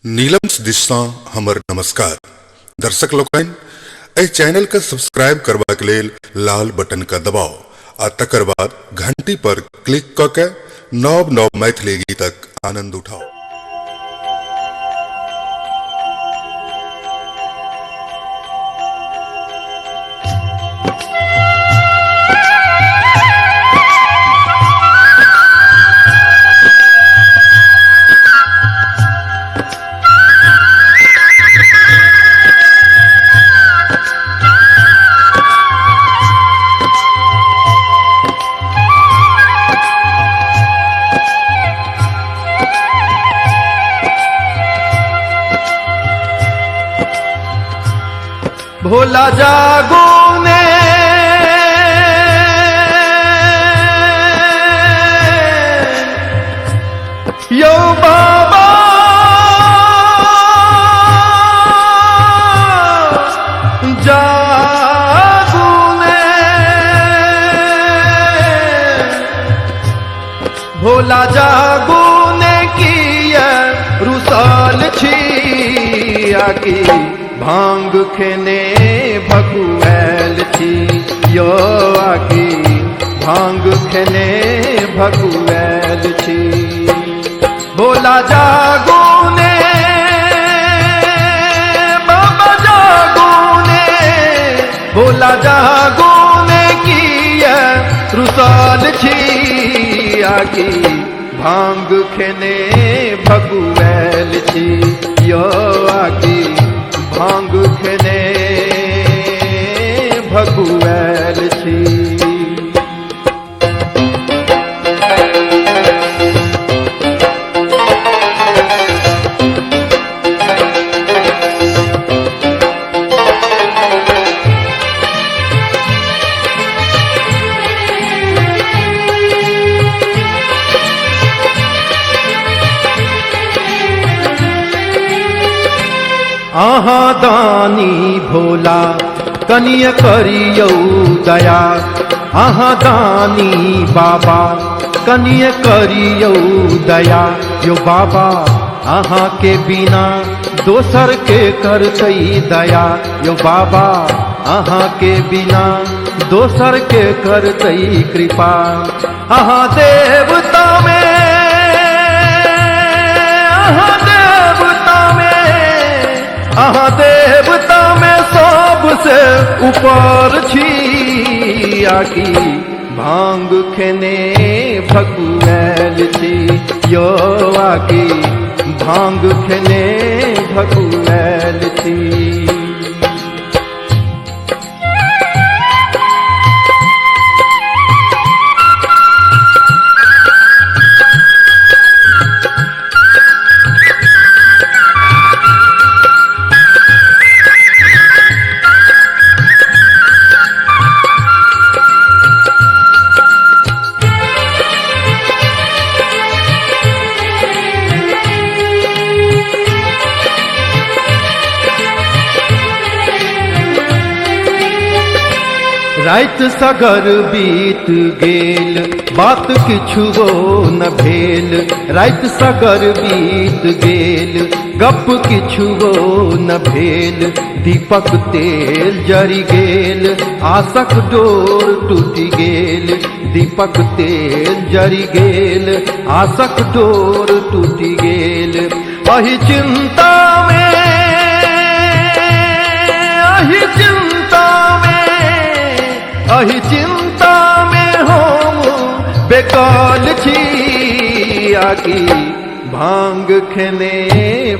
नीलम दिशा हमर नमस्कार दर्शक लोकन ए चैनल का सब्सक्राइब करबा के लेल लाल बटन का दबाओ आ तकर बाद घंटी पर क्लिक क के नव नव मैथिली गीतक आनंद उठाओ। भोला जागो ने यो बाबा जागो ने भोला जागो ने किया रुसाल छिया की भांग खेने भगुएल छी यो आकी भांग खेने भगुएल छी। भोला जागो ने बाबा जागो ने भोला जागो ने किया रुसाल छी आकी भांग खेने भगुएल छी यो आकी भांग खेने भगुएल छी। आहा दानी भोला कनिय करियौ दया आहा दानी बाबा कनिय करियौ दया यो बाबा आहा के बिना दोसर के करतई दया यो बाबा आहा के बिना दोसर के करतई कृपा। आहा देवता में आहा देवता में सबसे ऊपर छी आकी भांग खेने भगुएल छी यो आकी भांग खेने भगुएल छी। रात सगर बीत गेल बात किछुओ न भेल रात सगर बीत गेल गप किछुओ न भेल दीपक तेल जरि गेल आशक डोर टूटि गेल दीपक तेल जरि गेल आशक डोर टूटि गेल। अहि चिंता में अहि चिंता में हो बेकाल छी आकी भांग खेने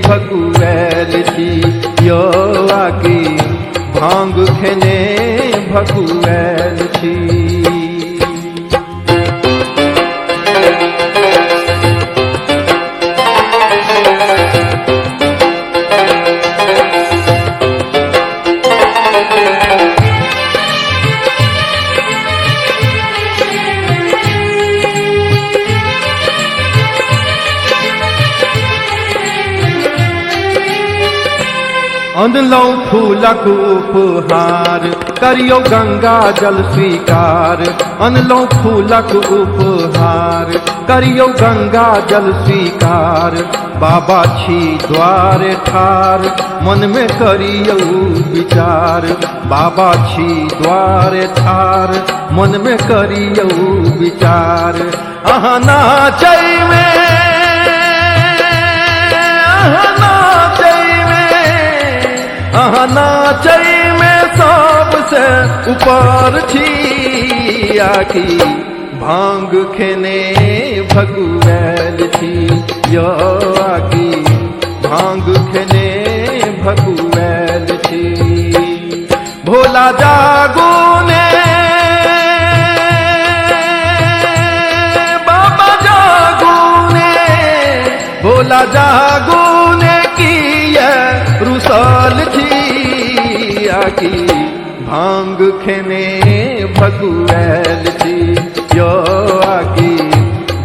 भगुएल छी यो आकी भांग खेने भगुएल छी। अनलौ फूलक उपहार करियो गंगा जल स्वीकार। अनलौ फूलक उपहार करियो गंगा जल स्वीकार। बाबा छी द्वारे ठार मन में करियो विचार। बाबा छी द्वारे ठार मन में करियो विचार। अहाँ नाचै में अहाँ नाचै में सबसे ऊपर छी। आकि भांग खेने भगुएल छी यो। आकि भांग खेने भगुएल छी। भोला जागो ने बाबा जागो ने भोला जागो ने किया रुसल छी। आकि भांग खेने भगुएल छी यो। आकि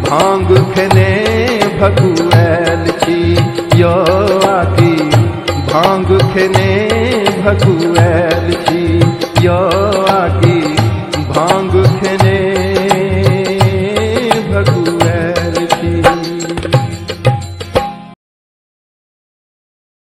भांग खेने भगुएल छी यो। आकि भांग खेने भगुएल छी यो। आकि भांग खेने